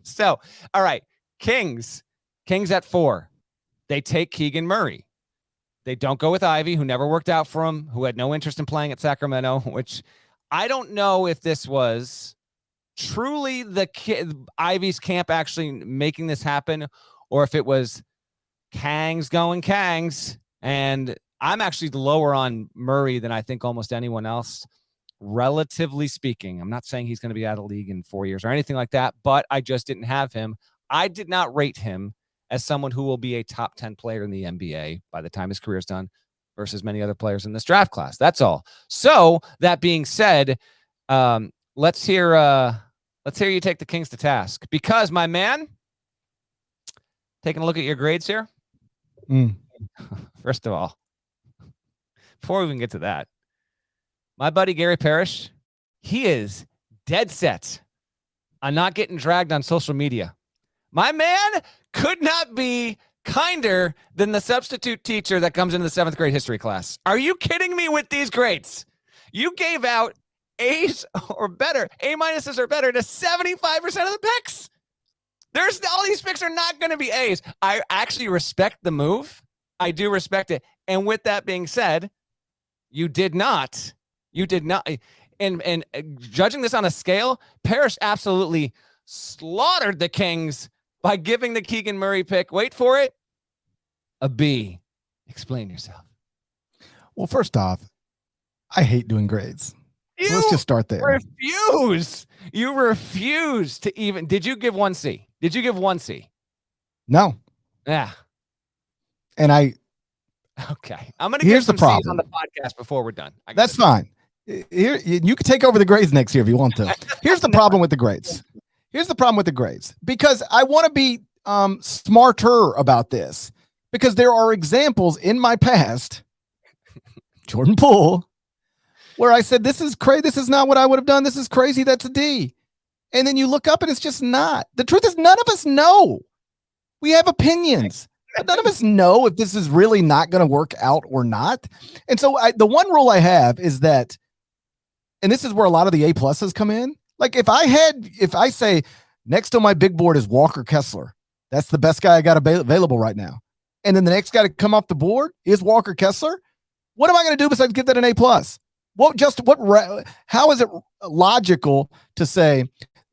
So, all right, Kings at 4. They take Keegan Murray. They don't go with Ivy, who never worked out for him, who had no interest in playing at Sacramento, which I don't know if this was truly Ivy's camp actually making this happen, or if it was Kangs going Kangs. And I'm actually lower on Murray than I think almost anyone else, relatively speaking. I'm not saying he's going to be out of the league in 4 years or anything like that, but I just didn't have him. I did not rate him as someone who will be a top 10 player in the NBA by the time his career is done versus many other players in this draft class. That's all. So that being said, let's hear you take the Kings to task, because my man, taking a look at your grades here. First of all, before we even get to that, my buddy Gary Parrish, he is dead set on not getting dragged on social media. My man could not be kinder than the substitute teacher that comes into the 7th grade history class. Are you kidding me with these grades? You gave out A's or better, A-minuses or better to 75% of the picks. All these picks are not going to be A's. I actually respect the move. I do respect it. And with that being said, you did not. And judging this on a scale, Parrish absolutely slaughtered the Kings by giving the Keegan Murray pick, wait for it, a B. Explain yourself. Well, first off, I hate doing grades. So let's just start there. You refuse to even. Did you give 1C? Did you give 1C? No. Yeah. And okay. I'm going to give some C's on the podcast before we're done. That's fine. Here, you can take over the grades next year if you want to. Here's the problem with the grades. Because I want to be smarter about this, because there are examples in my past, Jordan Poole, where I said, this is crazy. This is not what I would have done. This is crazy. That's a D. And then you look up and it's just not. The truth is, none of us know. We have opinions, but none of us know if this is really not going to work out or not. And so the one rule I have is that, and this is where a lot of the A-pluses come in. Like if I say next on my big board is Walker Kessler, that's the best guy I got available right now. And then the next guy to come off the board is Walker Kessler. What am I going to do besides give that an A-plus? How is it logical to say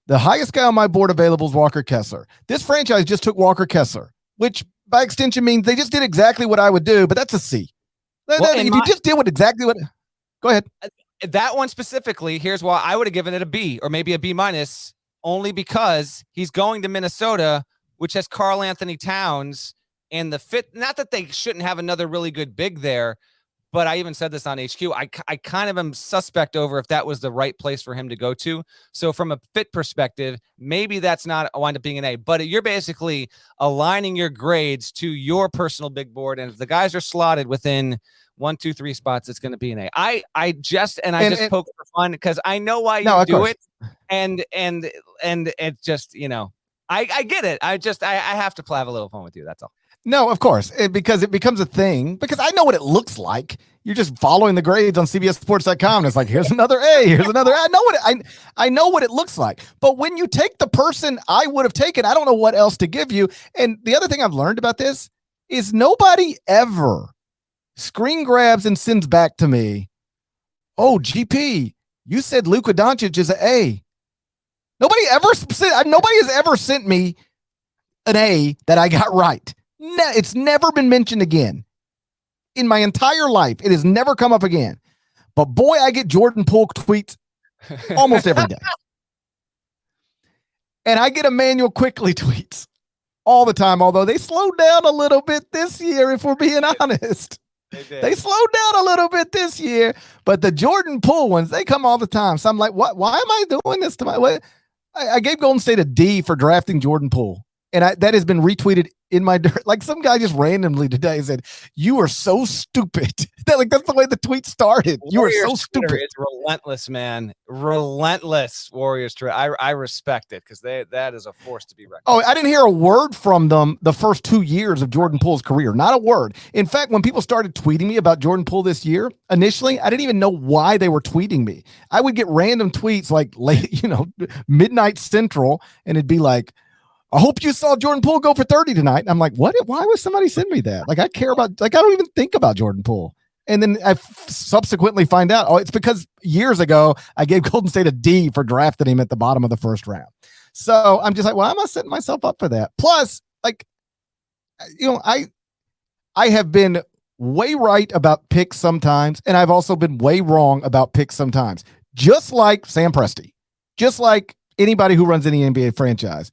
the highest guy on my board available is Walker Kessler? This franchise just took Walker Kessler, which by extension means they just did exactly what I would do, but that's a C. If you just did go ahead. That one specifically, here's why I would have given it a B or maybe a B minus, only because he's going to Minnesota, which has Karl Anthony Towns, and the fit. Not that they shouldn't have another really good big there, but I even said this on HQ. I kind of am suspect over if that was the right place for him to go to. So from a fit perspective, maybe that's not wind up being an A, but you're basically aligning your grades to your personal big board. And if the guys are slotted within 1, 2, 3 spots, it's going to be an A. I just poke for fun because I know why you do it. And it just, I get it. I have to have a little fun with you. That's all. No, of course, because it becomes a thing, because I know what it looks like. You're just following the grades on CBSSports.com. And it's like, here's another A, here's another A. I know what it looks like. But when you take the person I would have taken, I don't know what else to give you. And the other thing I've learned about this is nobody ever screen grabs and sends back to me, oh, GP, you said Luka Doncic is an A. Nobody has ever sent me an A that I got right. It's never been mentioned again in my entire life. It has never come up again. But boy, I get Jordan Poole tweets almost every day. And I get Emmanuel Quickley tweets all the time, although they slowed down a little bit this year, if we're being honest. They slowed down a little bit this year, but the Jordan Poole ones, they come all the time. So I'm like, what? Why am I doing this to my? I gave Golden State a D for drafting Jordan Poole. And that has been retweeted in my, like some guy just randomly today said, you are so stupid. That's the way the tweet started. You are so stupid. It's relentless, man. Relentless Warriors. I respect it because that is a force to be reckoned. Oh, I didn't hear a word from them the first 2 years of Jordan Poole's career. Not a word. In fact, when people started tweeting me about Jordan Poole this year, initially, I didn't even know why they were tweeting me. I would get random tweets like late, midnight central, and it'd be like, I hope you saw Jordan Poole go for 30 tonight. And I'm like, what? Why would somebody send me that? Like, I care about, like, I don't even think about Jordan Poole. And then I subsequently find out, oh, it's because years ago I gave Golden State a D for drafting him at the bottom of the first round. So I'm just like, well, I'm not setting myself up for that. Plus, like, you know, I have been way right about picks sometimes, and I've also been way wrong about picks sometimes. Just like Sam Presti, just like anybody who runs any NBA franchise.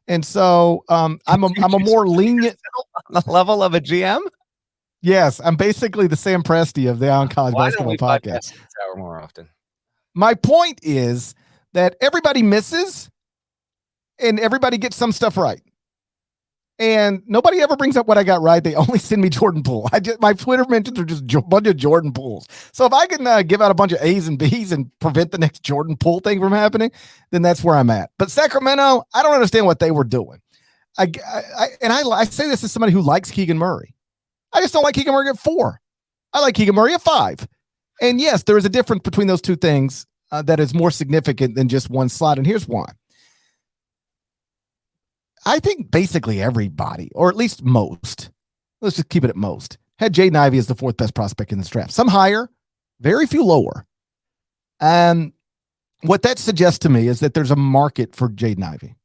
And so I'm a more lenient on the level of a GM. Yes, I'm basically the Sam Presti of the On College Basketball Podcast. This hour more often. My point is that everybody misses and everybody gets some stuff right. And nobody ever brings up what I got right. They only send me Jordan Poole. My Twitter mentions are just a bunch of Jordan Pooles. So if I can give out a bunch of A's and B's and prevent the next Jordan Poole thing from happening, then that's where I'm at. But Sacramento, I don't understand what they were doing. I say this as somebody who likes Keegan Murray. I just don't like Keegan Murray at 4. I like Keegan Murray at 5. And yes, there is a difference between those two things that is more significant than just one slot. And here's why. I think basically everybody, or at least most, let's just keep it at most, had Jaden Ivey as the 4th best prospect in this draft. Some higher, very few lower. And what that suggests to me is that there's a market for Jaden Ivey.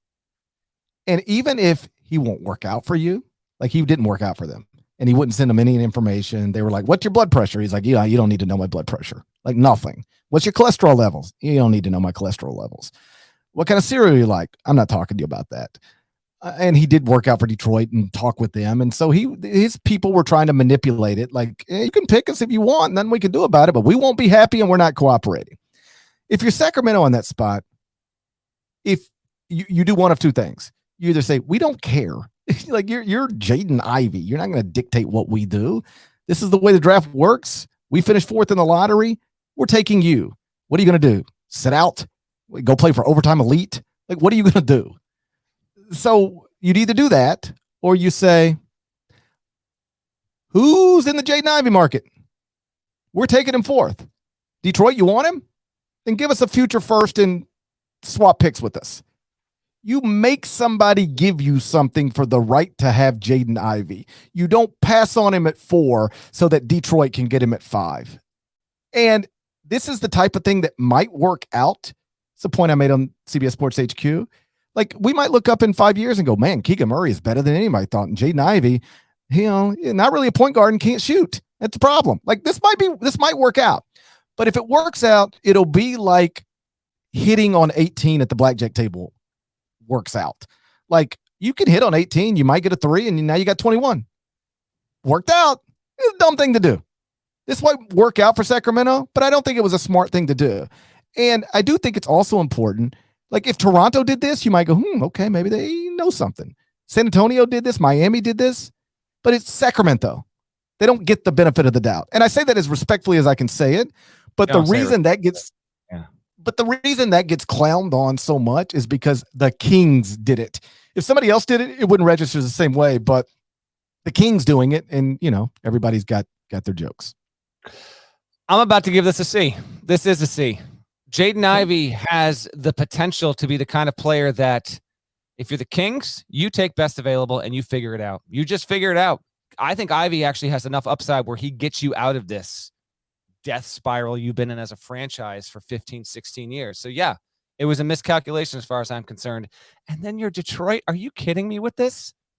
And even if he won't work out for you, like he didn't work out for them, and he wouldn't send them any information. They were like, what's your blood pressure? He's like, yeah, you don't need to know my blood pressure. Like nothing. What's your cholesterol levels? You don't need to know my cholesterol levels. What kind of cereal you like? I'm not talking to you about that. And he did work out for Detroit and talk with them. And so his people were trying to manipulate it. Like, you can pick us if you want, nothing we can do about it, but we won't be happy and we're not cooperating. If you're Sacramento on that spot, if you do one of two things, you either say, we don't care. Like you're Jaden Ivey. You're not going to dictate what we do. This is the way the draft works. We finished 4th in the lottery. We're taking you. What are you going to do? Sit out? Go play for overtime elite? Like, what are you going to do? So you'd either do that or you say, who's in the Jaden Ivey market? We're taking him 4th. Detroit, you want him? Then give us a future first and swap picks with us. You make somebody give you something for the right to have Jaden Ivey. You don't pass on him at 4 so that Detroit can get him at 5. And this is the type of thing that might work out. It's the point I made on CBS Sports HQ. Like, we might look up in 5 years and go, man, Keegan Murray is better than anybody thought. And Jaden Ivey, you know, not really a point guard and can't shoot. That's a problem. Like, this might work out. But if it works out, it'll be like hitting on 18 at the blackjack table works out. Like, you can hit on 18, you might get a 3, and now you got 21. Worked out. It's a dumb thing to do. This might work out for Sacramento, but I don't think it was a smart thing to do. And I do think it's also important. Like, if Toronto did this, you might go, okay, maybe they know something. San Antonio did this. Miami did this. But it's Sacramento. They don't get the benefit of the doubt. And I say that as respectfully as I can say it. But the reason that gets clowned on so much is because the Kings did it. If somebody else did it, it wouldn't register the same way. But the Kings doing it, and, you know, everybody's got their jokes. I'm about to give this a C. This is a C. Jaden Ivey has the potential to be the kind of player that if you're the Kings, you take best available and you figure it out. You just figure it out. I think Ivey actually has enough upside where he gets you out of this death spiral you've been in as a franchise for 15, 16 years. So yeah, it was a miscalculation as far as I'm concerned. And then you're Detroit. Are you kidding me with this?